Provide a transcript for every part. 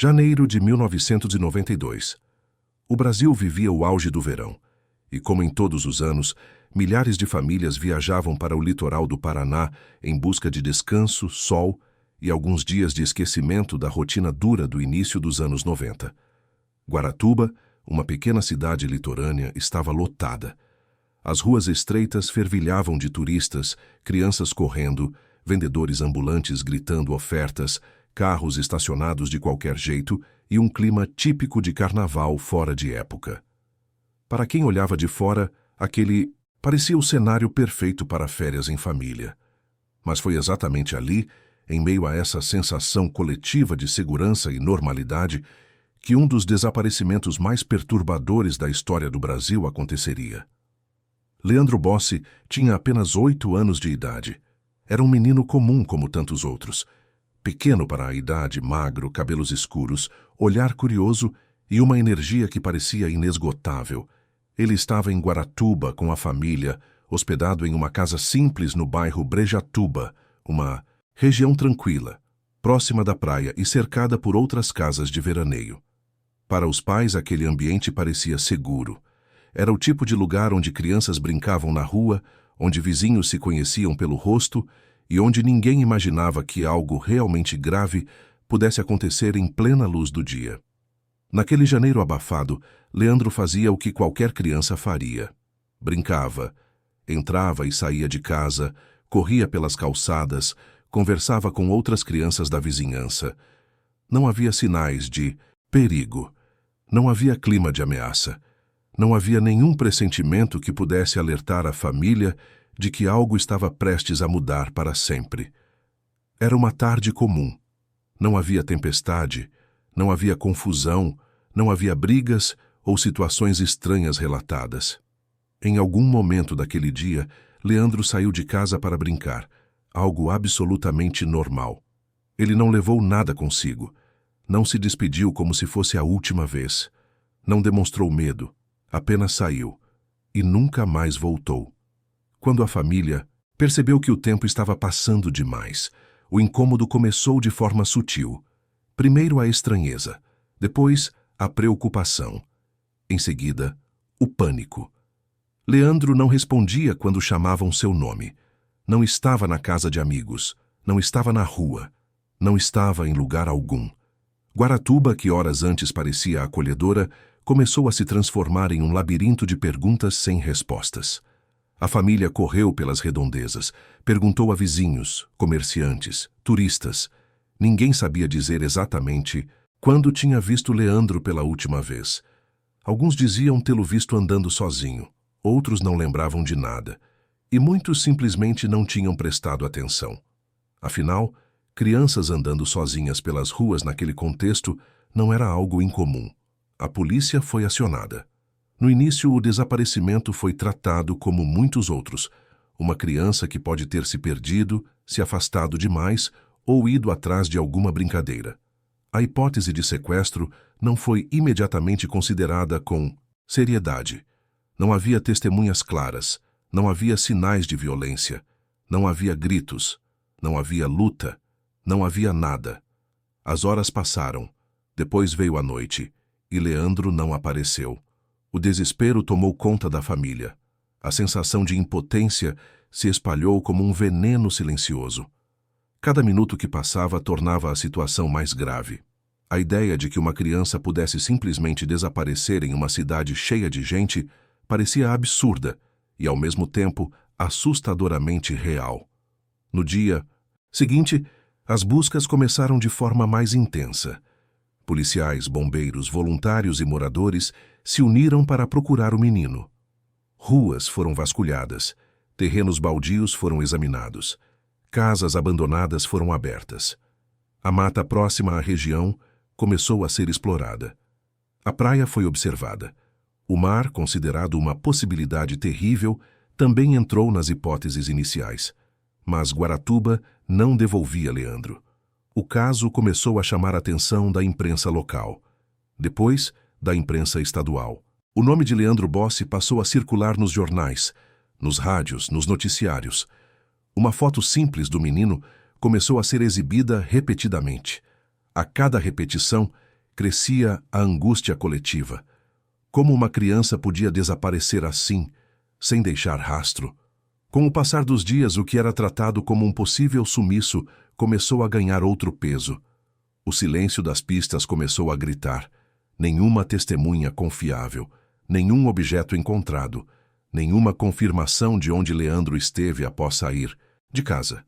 Janeiro de 1992. O Brasil vivia o auge do verão, e como em todos os anos, milhares de famílias viajavam para o litoral do Paraná em busca de descanso, sol e alguns dias de esquecimento da rotina dura do início dos anos 90. Guaratuba, uma pequena cidade litorânea, estava lotada. As ruas estreitas fervilhavam de turistas, crianças correndo, vendedores ambulantes gritando ofertas, carros estacionados de qualquer jeito e um clima típico de carnaval fora de época. Para quem olhava de fora, aquele parecia o cenário perfeito para férias em família. Mas foi exatamente ali, em meio a essa sensação coletiva de segurança e normalidade, que um dos desaparecimentos mais perturbadores da história do Brasil aconteceria. Leandro Bossi tinha apenas 8 anos de idade. Era um menino comum como tantos outros. Pequeno para a idade, magro, cabelos escuros, olhar curioso e uma energia que parecia inesgotável. Ele estava em Guaratuba com a família, hospedado em uma casa simples no bairro Brejatuba, uma região tranquila, próxima da praia e cercada por outras casas de veraneio. Para os pais, aquele ambiente parecia seguro. Era o tipo de lugar onde crianças brincavam na rua, onde vizinhos se conheciam pelo rosto e onde ninguém imaginava que algo realmente grave pudesse acontecer em plena luz do dia. Naquele janeiro abafado, Leandro fazia o que qualquer criança faria. Brincava, entrava e saía de casa, corria pelas calçadas, conversava com outras crianças da vizinhança. Não havia sinais de perigo. Não havia clima de ameaça. Não havia nenhum pressentimento que pudesse alertar a família de que algo estava prestes a mudar para sempre. Era uma tarde comum. Não havia tempestade, não havia confusão, não havia brigas ou situações estranhas relatadas. Em algum momento daquele dia, Leandro saiu de casa para brincar, algo absolutamente normal. Ele não levou nada consigo. Não se despediu como se fosse a última vez. Não demonstrou medo. Apenas saiu. E nunca mais voltou. Quando a família percebeu que o tempo estava passando demais, o incômodo começou de forma sutil. Primeiro a estranheza, depois a preocupação. Em seguida, o pânico. Leandro não respondia quando chamavam seu nome. Não estava na casa de amigos, não estava na rua, não estava em lugar algum. Guaratuba, que horas antes parecia acolhedora, começou a se transformar em um labirinto de perguntas sem respostas. A família correu pelas redondezas, perguntou a vizinhos, comerciantes, turistas. Ninguém sabia dizer exatamente quando tinha visto Leandro pela última vez. Alguns diziam tê-lo visto andando sozinho, outros não lembravam de nada, e muitos simplesmente não tinham prestado atenção. Afinal, crianças andando sozinhas pelas ruas naquele contexto não era algo incomum. A polícia foi acionada. No início, o desaparecimento foi tratado como muitos outros. Uma criança que pode ter se perdido, se afastado demais ou ido atrás de alguma brincadeira. A hipótese de sequestro não foi imediatamente considerada com seriedade. Não havia testemunhas claras, não havia sinais de violência, não havia gritos, não havia luta, não havia nada. As horas passaram, depois veio a noite, e Leandro não apareceu. O desespero tomou conta da família. A sensação de impotência se espalhou como um veneno silencioso. Cada minuto que passava tornava a situação mais grave. A ideia de que uma criança pudesse simplesmente desaparecer em uma cidade cheia de gente parecia absurda e, ao mesmo tempo, assustadoramente real. No dia seguinte, as buscas começaram de forma mais intensa. Policiais, bombeiros, voluntários e moradores se uniram para procurar o menino. Ruas foram vasculhadas, terrenos baldios foram examinados, casas abandonadas foram abertas. A mata próxima à região começou a ser explorada. A praia foi observada. O mar, considerado uma possibilidade terrível, também entrou nas hipóteses iniciais. Mas Guaratuba não devolvia Leandro. O caso começou a chamar a atenção da imprensa local. Depois, da imprensa estadual. O nome de Leandro Bossi passou a circular nos jornais, nos rádios, nos noticiários. Uma foto simples do menino começou a ser exibida repetidamente. A cada repetição, crescia a angústia coletiva. Como uma criança podia desaparecer assim, sem deixar rastro? Com o passar dos dias, o que era tratado como um possível sumiço começou a ganhar outro peso. O silêncio das pistas começou a gritar. Nenhuma testemunha confiável, nenhum objeto encontrado, nenhuma confirmação de onde Leandro esteve após sair de casa.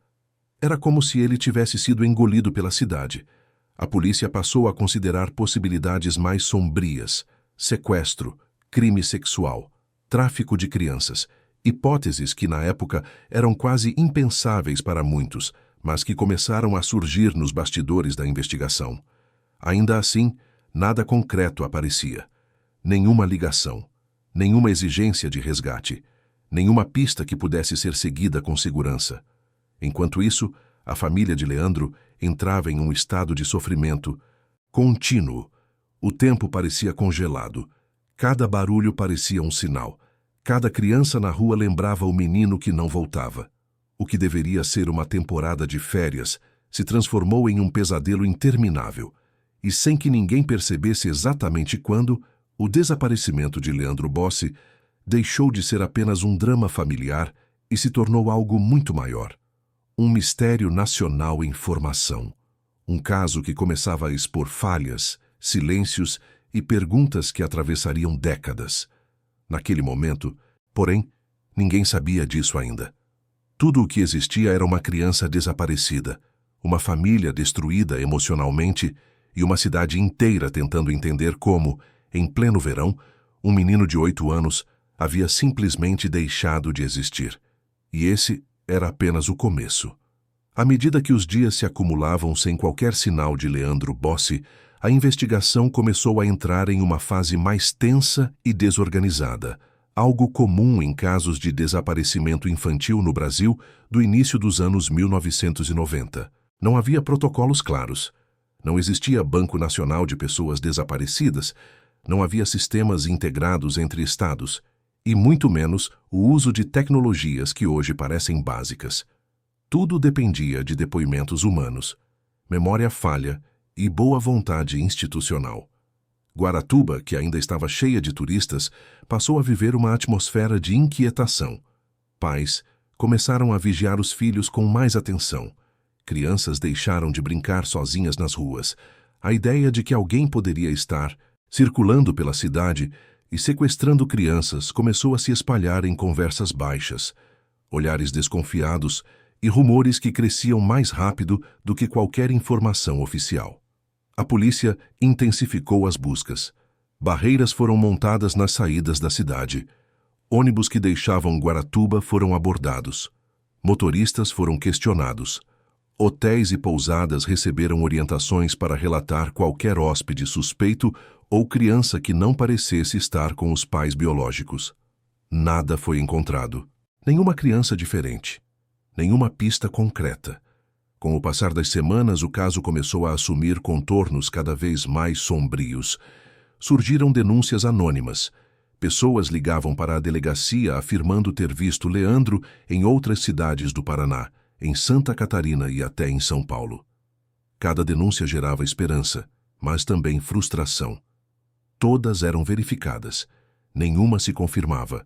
Era como se ele tivesse sido engolido pela cidade. A polícia passou a considerar possibilidades mais sombrias: sequestro, crime sexual, tráfico de crianças, hipóteses que na época eram quase impensáveis para muitos, mas que começaram a surgir nos bastidores da investigação. Ainda assim, nada concreto aparecia. Nenhuma ligação, nenhuma exigência de resgate, nenhuma pista que pudesse ser seguida com segurança. Enquanto isso, a família de Leandro entrava em um estado de sofrimento contínuo. O tempo parecia congelado. Cada barulho parecia um sinal. Cada criança na rua lembrava o menino que não voltava. O que deveria ser uma temporada de férias se transformou em um pesadelo interminável. E sem que ninguém percebesse exatamente quando, o desaparecimento de Leandro Bossi deixou de ser apenas um drama familiar e se tornou algo muito maior. Um mistério nacional em formação. Um caso que começava a expor falhas, silêncios e perguntas que atravessariam décadas. Naquele momento, porém, ninguém sabia disso ainda. Tudo o que existia era uma criança desaparecida, uma família destruída emocionalmente e uma cidade inteira tentando entender como, em pleno verão, um menino de 8 anos havia simplesmente deixado de existir. E esse era apenas o começo. À medida que os dias se acumulavam sem qualquer sinal de Leandro Bossi, a investigação começou a entrar em uma fase mais tensa e desorganizada, algo comum em casos de desaparecimento infantil no Brasil do início dos anos 1990. Não havia protocolos claros. Não existia Banco Nacional de Pessoas Desaparecidas, não havia sistemas integrados entre estados, e muito menos o uso de tecnologias que hoje parecem básicas. Tudo dependia de depoimentos humanos, memória falha e boa vontade institucional. Guaratuba, que ainda estava cheia de turistas, passou a viver uma atmosfera de inquietação. Pais começaram a vigiar os filhos com mais atenção. Crianças deixaram de brincar sozinhas nas ruas. A ideia de que alguém poderia estar circulando pela cidade e sequestrando crianças começou a se espalhar em conversas baixas, olhares desconfiados e rumores que cresciam mais rápido do que qualquer informação oficial. A polícia intensificou as buscas. Barreiras foram montadas nas saídas da cidade. Ônibus que deixavam Guaratuba foram abordados. Motoristas foram questionados. Hotéis e pousadas receberam orientações para relatar qualquer hóspede suspeito ou criança que não parecesse estar com os pais biológicos. Nada foi encontrado. Nenhuma criança diferente. Nenhuma pista concreta. Com o passar das semanas, o caso começou a assumir contornos cada vez mais sombrios. Surgiram denúncias anônimas. Pessoas ligavam para a delegacia afirmando ter visto Leandro em outras cidades do Paraná, em Santa Catarina e até em São Paulo. Cada denúncia gerava esperança, mas também frustração. Todas eram verificadas. Nenhuma se confirmava.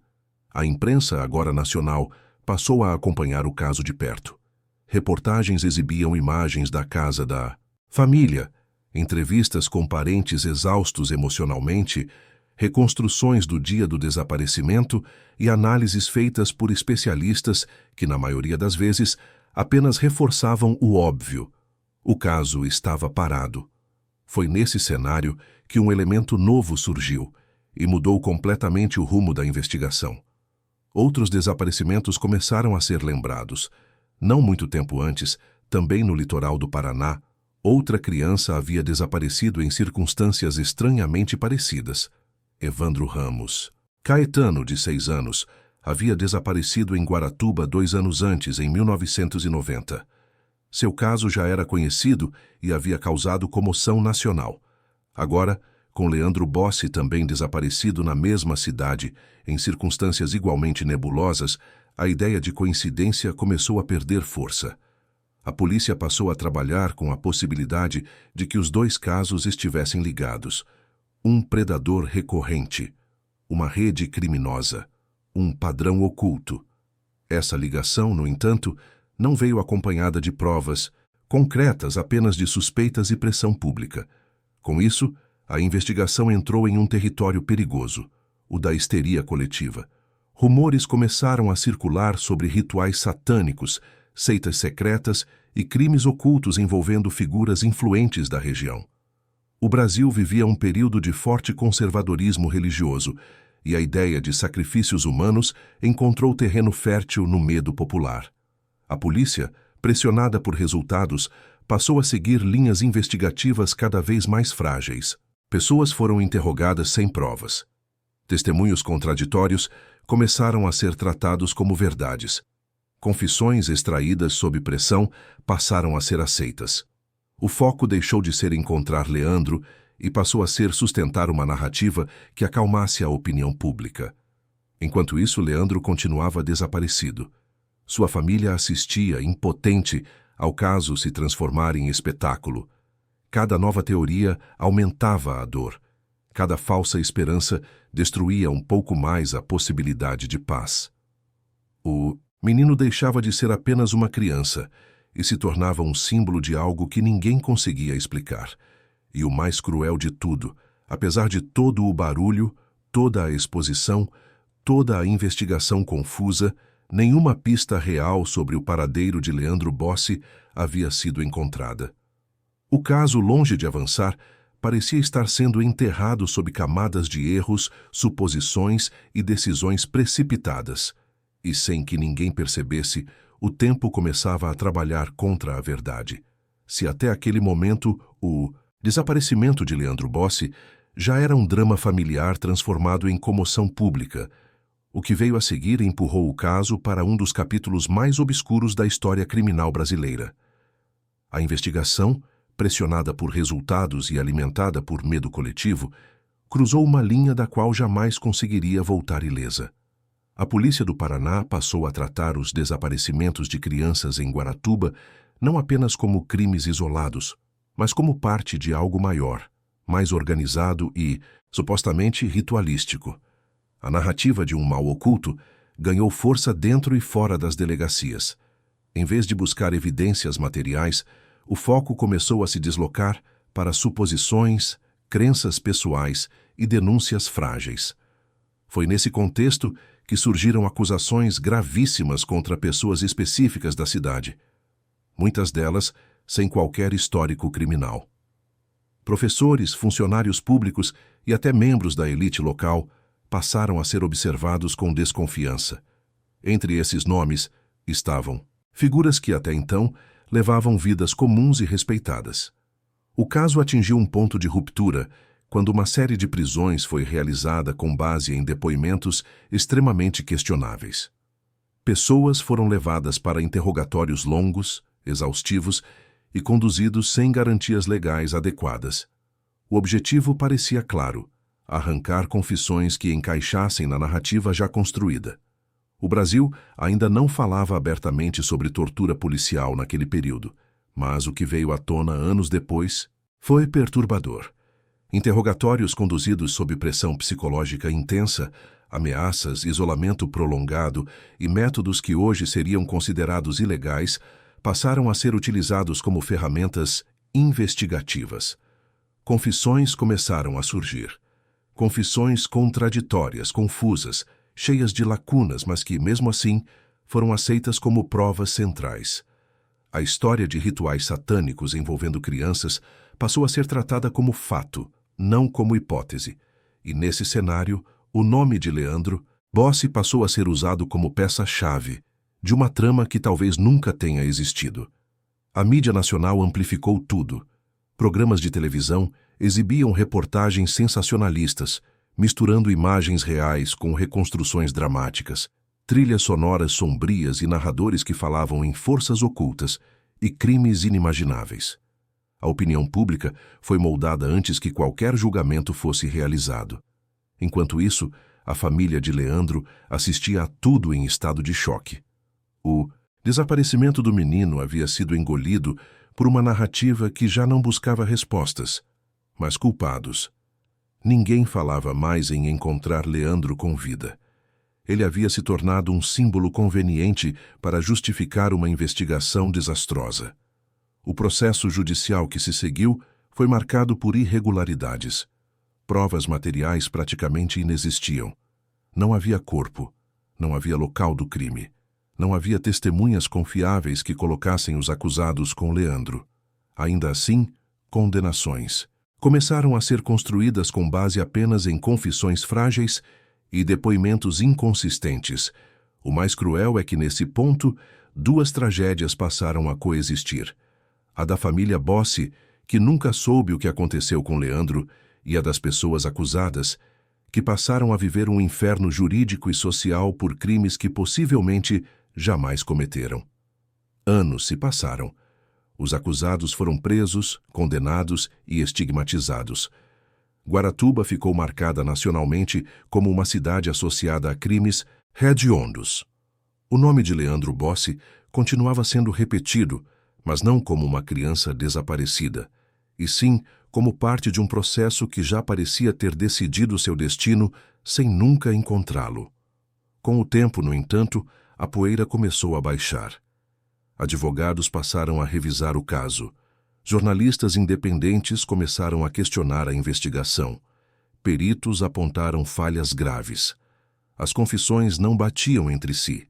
A imprensa, agora nacional, passou a acompanhar o caso de perto. Reportagens exibiam imagens da casa da família, entrevistas com parentes exaustos emocionalmente, reconstruções do dia do desaparecimento e análises feitas por especialistas que, na maioria das vezes, apenas reforçavam o óbvio. O caso estava parado. Foi nesse cenário que um elemento novo surgiu e mudou completamente o rumo da investigação. Outros desaparecimentos começaram a ser lembrados. Não muito tempo antes, também no litoral do Paraná, outra criança havia desaparecido em circunstâncias estranhamente parecidas. Evandro Ramos. Caetano, de 6 anos, havia desaparecido em Guaratuba 2 anos antes, em 1990. Seu caso já era conhecido e havia causado comoção nacional. Agora, com Leandro Bossi também desaparecido na mesma cidade, em circunstâncias igualmente nebulosas, a ideia de coincidência começou a perder força. A polícia passou a trabalhar com a possibilidade de que os dois casos estivessem ligados. Um predador recorrente, uma rede criminosa, um padrão oculto. Essa ligação, no entanto, não veio acompanhada de provas concretas, apenas de suspeitas e pressão pública. Com isso, a investigação entrou em um território perigoso, o da histeria coletiva. Rumores começaram a circular sobre rituais satânicos, seitas secretas e crimes ocultos envolvendo figuras influentes da região. O Brasil vivia um período de forte conservadorismo religioso, e a ideia de sacrifícios humanos encontrou terreno fértil no medo popular. A polícia, pressionada por resultados, passou a seguir linhas investigativas cada vez mais frágeis. Pessoas foram interrogadas sem provas. Testemunhos contraditórios começaram a ser tratados como verdades. Confissões extraídas sob pressão passaram a ser aceitas. O foco deixou de ser encontrar Leandro e passou a ser sustentar uma narrativa que acalmasse a opinião pública. Enquanto isso, Leandro continuava desaparecido. Sua família assistia, impotente, ao caso se transformar em espetáculo. Cada nova teoria aumentava a dor. Cada falsa esperança destruía um pouco mais a possibilidade de paz. O menino deixava de ser apenas uma criança e se tornava um símbolo de algo que ninguém conseguia explicar. E o mais cruel de tudo, apesar de todo o barulho, toda a exposição, toda a investigação confusa, nenhuma pista real sobre o paradeiro de Leandro Bossi havia sido encontrada. O caso, longe de avançar, parecia estar sendo enterrado sob camadas de erros, suposições e decisões precipitadas. E sem que ninguém percebesse, o tempo começava a trabalhar contra a verdade. Se até aquele momento o desaparecimento de Leandro Bossi já era um drama familiar transformado em comoção pública, o que veio a seguir empurrou o caso para um dos capítulos mais obscuros da história criminal brasileira. A investigação, pressionada por resultados e alimentada por medo coletivo, cruzou uma linha da qual jamais conseguiria voltar ilesa. A polícia do Paraná passou a tratar os desaparecimentos de crianças em Guaratuba não apenas como crimes isolados, mas como parte de algo maior, mais organizado e, supostamente, ritualístico. A narrativa de um mal oculto ganhou força dentro e fora das delegacias. Em vez de buscar evidências materiais, o foco começou a se deslocar para suposições, crenças pessoais e denúncias frágeis. Foi nesse contexto que surgiram acusações gravíssimas contra pessoas específicas da cidade, muitas delas sem qualquer histórico criminal. Professores, funcionários públicos e até membros da elite local passaram a ser observados com desconfiança. Entre esses nomes estavam figuras que até então levavam vidas comuns e respeitadas. O caso atingiu um ponto de ruptura quando uma série de prisões foi realizada com base em depoimentos extremamente questionáveis. Pessoas foram levadas para interrogatórios longos, exaustivos e conduzidos sem garantias legais adequadas. O objetivo parecia claro: arrancar confissões que encaixassem na narrativa já construída. O Brasil ainda não falava abertamente sobre tortura policial naquele período, mas o que veio à tona anos depois foi perturbador. Interrogatórios conduzidos sob pressão psicológica intensa, ameaças, isolamento prolongado e métodos que hoje seriam considerados ilegais passaram a ser utilizados como ferramentas investigativas. Confissões começaram a surgir. Confissões contraditórias, confusas, cheias de lacunas, mas que, mesmo assim, foram aceitas como provas centrais. A história de rituais satânicos envolvendo crianças passou a ser tratada como fato, não como hipótese. E nesse cenário, o nome de Leandro Bossi passou a ser usado como peça-chave de uma trama que talvez nunca tenha existido. A mídia nacional amplificou tudo. Programas de televisão exibiam reportagens sensacionalistas, misturando imagens reais com reconstruções dramáticas, trilhas sonoras sombrias e narradores que falavam em forças ocultas e crimes inimagináveis. A opinião pública foi moldada antes que qualquer julgamento fosse realizado. Enquanto isso, a família de Leandro assistia a tudo em estado de choque. O Desaparecimento do menino havia sido engolido por uma narrativa que já não buscava respostas, mas culpados. Ninguém falava mais em encontrar Leandro com vida. Ele havia se tornado um símbolo conveniente para justificar uma investigação desastrosa. O processo judicial que se seguiu foi marcado por irregularidades. Provas materiais praticamente inexistiam. Não havia corpo, não havia local do crime, não havia testemunhas confiáveis que colocassem os acusados com Leandro. Ainda assim, condenações começaram a ser construídas com base apenas em confissões frágeis e depoimentos inconsistentes. O mais cruel é que, nesse ponto, duas tragédias passaram a coexistir. A da família Bossi, que nunca soube o que aconteceu com Leandro, e a das pessoas acusadas, que passaram a viver um inferno jurídico e social por crimes que possivelmente jamais cometeram. Anos se passaram. Os acusados foram presos, condenados e estigmatizados. Guaratuba ficou marcada nacionalmente como uma cidade associada a crimes hediondos. O nome de Leandro Bossi continuava sendo repetido, mas não como uma criança desaparecida, e sim como parte de um processo que já parecia ter decidido seu destino sem nunca encontrá-lo. Com o tempo, no entanto, a poeira começou a baixar. Advogados passaram a revisar o caso. Jornalistas independentes começaram a questionar a investigação. Peritos apontaram falhas graves. As confissões não batiam entre si.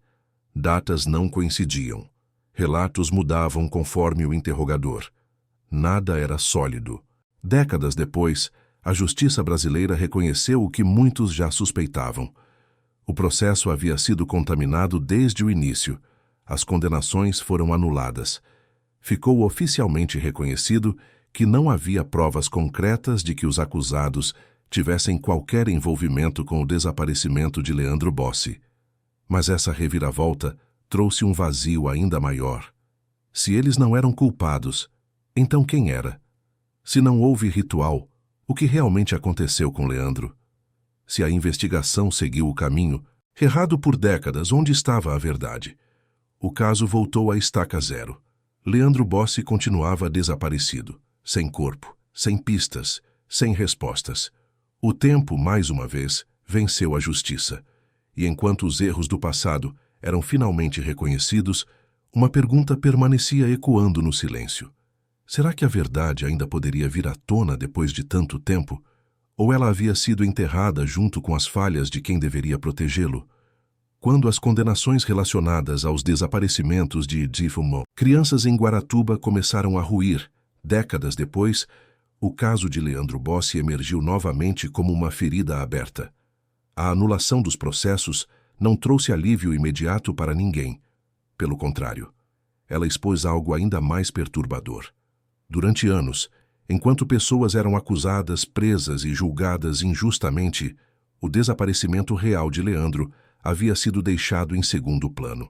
Datas não coincidiam. Relatos mudavam conforme o interrogador. Nada era sólido. Décadas depois, a justiça brasileira reconheceu o que muitos já suspeitavam. O processo havia sido contaminado desde o início. As condenações foram anuladas. Ficou oficialmente reconhecido que não havia provas concretas de que os acusados tivessem qualquer envolvimento com o desaparecimento de Leandro Bossi. Mas essa reviravolta trouxe um vazio ainda maior. Se eles não eram culpados, então quem era? Se não houve ritual, o que realmente aconteceu com Leandro? Se a investigação seguiu o caminho, errado por décadas, onde estava a verdade? O caso voltou à estaca zero. Leandro Bossi continuava desaparecido, sem corpo, sem pistas, sem respostas. O tempo, mais uma vez, venceu a justiça. E enquanto os erros do passado eram finalmente reconhecidos, uma pergunta permanecia ecoando no silêncio. Será que a verdade ainda poderia vir à tona depois de tanto tempo? Ou ela havia sido enterrada junto com as falhas de quem deveria protegê-lo? Quando as condenações relacionadas aos desaparecimentos de Difumo, crianças em Guaratuba começaram a ruir, décadas depois, o caso de Leandro Bossi emergiu novamente como uma ferida aberta. A anulação dos processos não trouxe alívio imediato para ninguém. Pelo contrário, ela expôs algo ainda mais perturbador. Durante anos, enquanto pessoas eram acusadas, presas e julgadas injustamente, o desaparecimento real de Leandro havia sido deixado em segundo plano.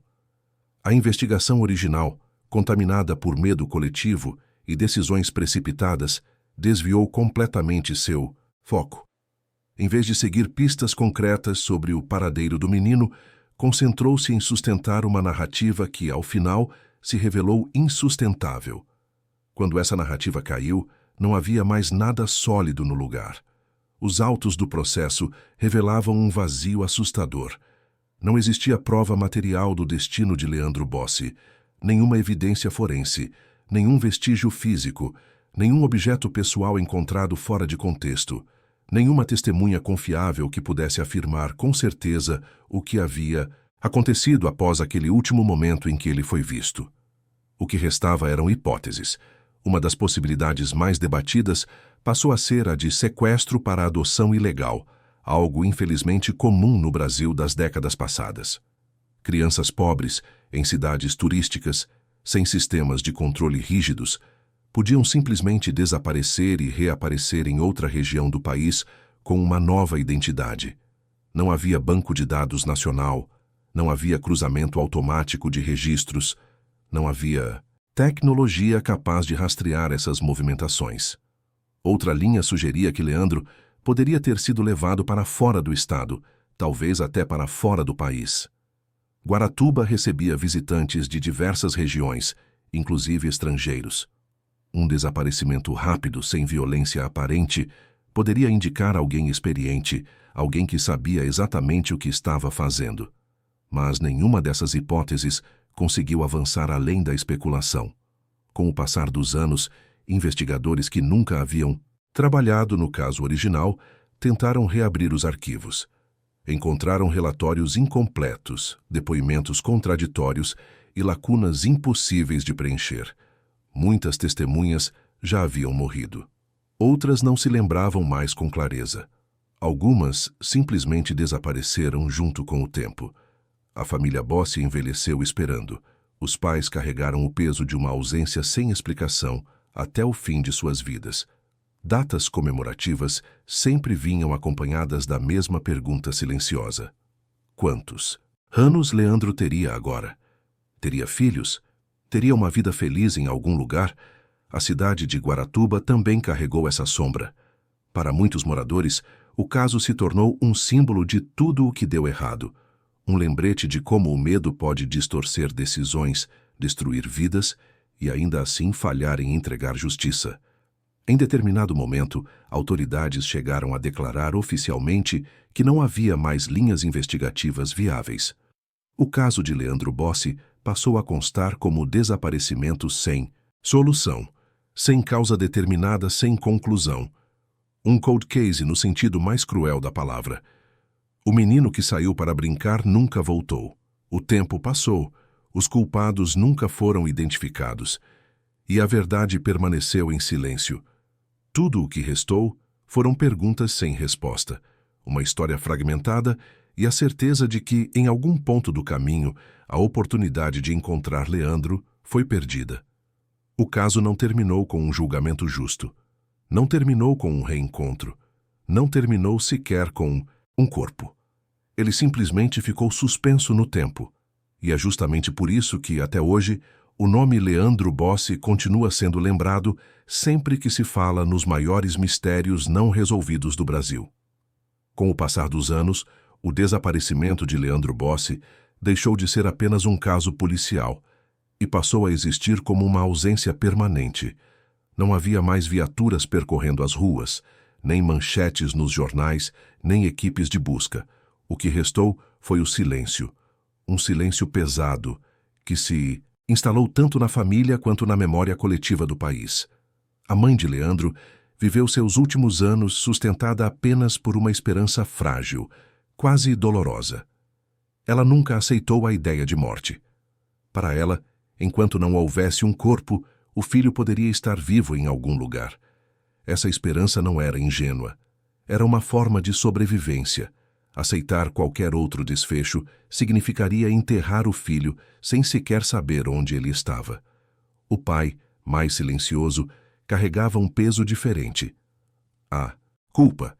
A investigação original, contaminada por medo coletivo e decisões precipitadas, desviou completamente seu foco. Em vez de seguir pistas concretas sobre o paradeiro do menino, concentrou-se em sustentar uma narrativa que, ao final, se revelou insustentável. Quando essa narrativa caiu, não havia mais nada sólido no lugar. Os autos do processo revelavam um vazio assustador. Não existia prova material do destino de Leandro Bossi, nenhuma evidência forense, nenhum vestígio físico, nenhum objeto pessoal encontrado fora de contexto, nenhuma testemunha confiável que pudesse afirmar com certeza o que havia acontecido após aquele último momento em que ele foi visto. O que restava eram hipóteses. Uma das possibilidades mais debatidas passou a ser a de sequestro para adoção ilegal, algo infelizmente comum no Brasil das décadas passadas. Crianças pobres, em cidades turísticas, sem sistemas de controle rígidos, podiam simplesmente desaparecer e reaparecer em outra região do país com uma nova identidade. Não havia banco de dados nacional, não havia cruzamento automático de registros, não havia tecnologia capaz de rastrear essas movimentações. Outra linha sugeria que Leandro poderia ter sido levado para fora do estado, talvez até para fora do país. Guaratuba recebia visitantes de diversas regiões, inclusive estrangeiros. Um desaparecimento rápido, sem violência aparente, poderia indicar alguém experiente, alguém que sabia exatamente o que estava fazendo. Mas nenhuma dessas hipóteses conseguiu avançar além da especulação. Com o passar dos anos, investigadores que nunca haviam trabalhado no caso original tentaram reabrir os arquivos. Encontraram relatórios incompletos, depoimentos contraditórios e lacunas impossíveis de preencher. Muitas testemunhas já haviam morrido. Outras não se lembravam mais com clareza. Algumas simplesmente desapareceram junto com o tempo. A família Bossi envelheceu esperando. Os pais carregaram o peso de uma ausência sem explicação até o fim de suas vidas. Datas comemorativas sempre vinham acompanhadas da mesma pergunta silenciosa. Quantos anos Leandro teria agora? Teria filhos? Teria uma vida feliz em algum lugar? A cidade de Guaratuba também carregou essa sombra. Para muitos moradores, o caso se tornou um símbolo de tudo o que deu errado. Um lembrete de como o medo pode distorcer decisões, destruir vidas e ainda assim falhar em entregar justiça. Em determinado momento, autoridades chegaram a declarar oficialmente que não havia mais linhas investigativas viáveis. O caso de Leandro Bossi passou a constar como desaparecimento sem solução, sem causa determinada, sem conclusão. Um cold case no sentido mais cruel da palavra. O menino que saiu para brincar nunca voltou. O tempo passou, os culpados nunca foram identificados. E a verdade permaneceu em silêncio. Tudo o que restou foram perguntas sem resposta, uma história fragmentada e a certeza de que, em algum ponto do caminho, a oportunidade de encontrar Leandro foi perdida. O caso não terminou com um julgamento justo. Não terminou com um reencontro. Não terminou sequer com um corpo. Ele simplesmente ficou suspenso no tempo. E é justamente por isso que, até hoje, o nome Leandro Bossi continua sendo lembrado sempre que se fala nos maiores mistérios não resolvidos do Brasil. Com o passar dos anos, o desaparecimento de Leandro Bossi deixou de ser apenas um caso policial e passou a existir como uma ausência permanente. Não havia mais viaturas percorrendo as ruas, nem manchetes nos jornais, nem equipes de busca. O que restou foi o silêncio. Um silêncio pesado, que se instalou tanto na família quanto na memória coletiva do país. A mãe de Leandro viveu seus últimos anos sustentada apenas por uma esperança frágil, quase dolorosa. Ela nunca aceitou a ideia de morte. Para ela, enquanto não houvesse um corpo, o filho poderia estar vivo em algum lugar. Essa esperança não era ingênua. Era uma forma de sobrevivência. Aceitar qualquer outro desfecho significaria enterrar o filho sem sequer saber onde ele estava. O pai, mais silencioso, carregava um peso diferente. A culpa.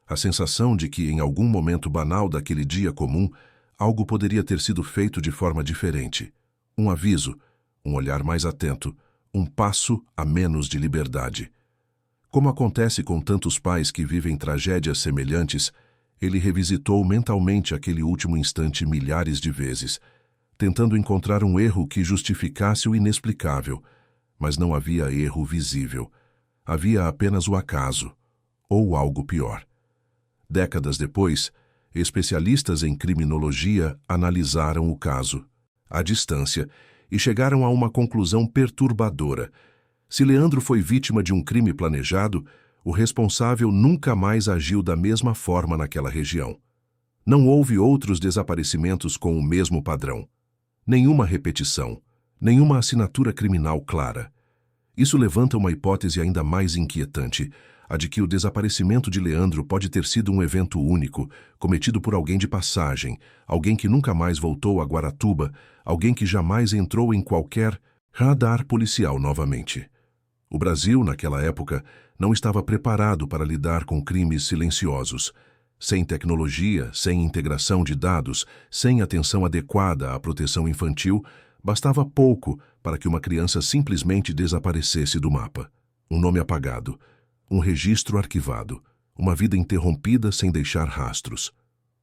A sensação de que, em algum momento banal daquele dia comum, algo poderia ter sido feito de forma diferente. Um aviso, um olhar mais atento, um passo a menos de liberdade. Como acontece com tantos pais que vivem tragédias semelhantes, ele revisitou mentalmente aquele último instante milhares de vezes, tentando encontrar um erro que justificasse o inexplicável, mas não havia erro visível. Havia apenas o acaso, ou algo pior. Décadas depois, especialistas em criminologia analisaram o caso, à distância, e chegaram a uma conclusão perturbadora. Se Leandro foi vítima de um crime planejado, o responsável nunca mais agiu da mesma forma naquela região. Não houve outros desaparecimentos com o mesmo padrão. Nenhuma repetição, nenhuma assinatura criminal clara. Isso levanta uma hipótese ainda mais inquietante, a de que o desaparecimento de Leandro pode ter sido um evento único, cometido por alguém de passagem, alguém que nunca mais voltou a Guaratuba, alguém que jamais entrou em qualquer radar policial novamente. O Brasil, naquela época, não estava preparado para lidar com crimes silenciosos. Sem tecnologia, sem integração de dados, sem atenção adequada à proteção infantil, bastava pouco para que uma criança simplesmente desaparecesse do mapa. Um nome apagado, um registro arquivado, uma vida interrompida sem deixar rastros.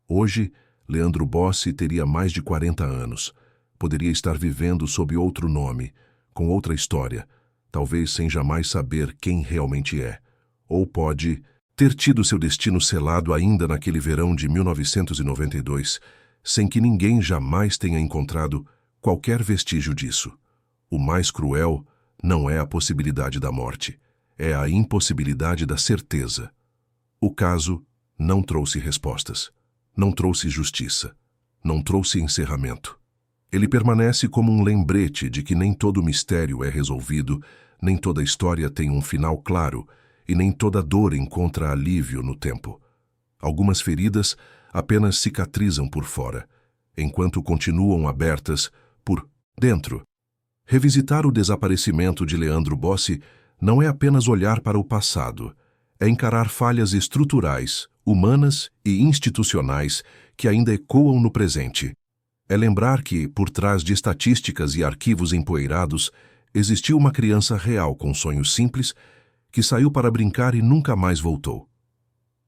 Hoje, Leandro Bossi teria mais de 40 anos. Poderia estar vivendo sob outro nome, com outra história, talvez sem jamais saber quem realmente é. Ou pode ter tido seu destino selado ainda naquele verão de 1992, sem que ninguém jamais tenha encontrado qualquer vestígio disso. O mais cruel não é a possibilidade da morte, é a impossibilidade da certeza. O caso não trouxe respostas, não trouxe justiça, não trouxe encerramento. Ele permanece como um lembrete de que nem todo mistério é resolvido, nem toda história tem um final claro e nem toda dor encontra alívio no tempo. Algumas feridas apenas cicatrizam por fora, enquanto continuam abertas por dentro. Revisitar o desaparecimento de Leandro Bossi não é apenas olhar para o passado, é encarar falhas estruturais, humanas e institucionais que ainda ecoam no presente. É lembrar que, por trás de estatísticas e arquivos empoeirados, existiu uma criança real com sonhos simples que saiu para brincar e nunca mais voltou.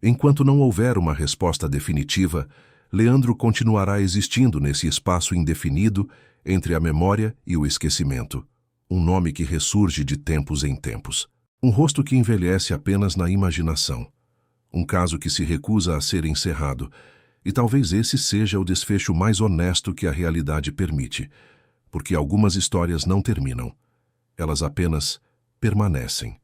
Enquanto não houver uma resposta definitiva, Leandro continuará existindo nesse espaço indefinido entre a memória e o esquecimento. Um nome que ressurge de tempos em tempos. Um rosto que envelhece apenas na imaginação. Um caso que se recusa a ser encerrado. E talvez esse seja o desfecho mais honesto que a realidade permite, porque algumas histórias não terminam. Elas apenas permanecem.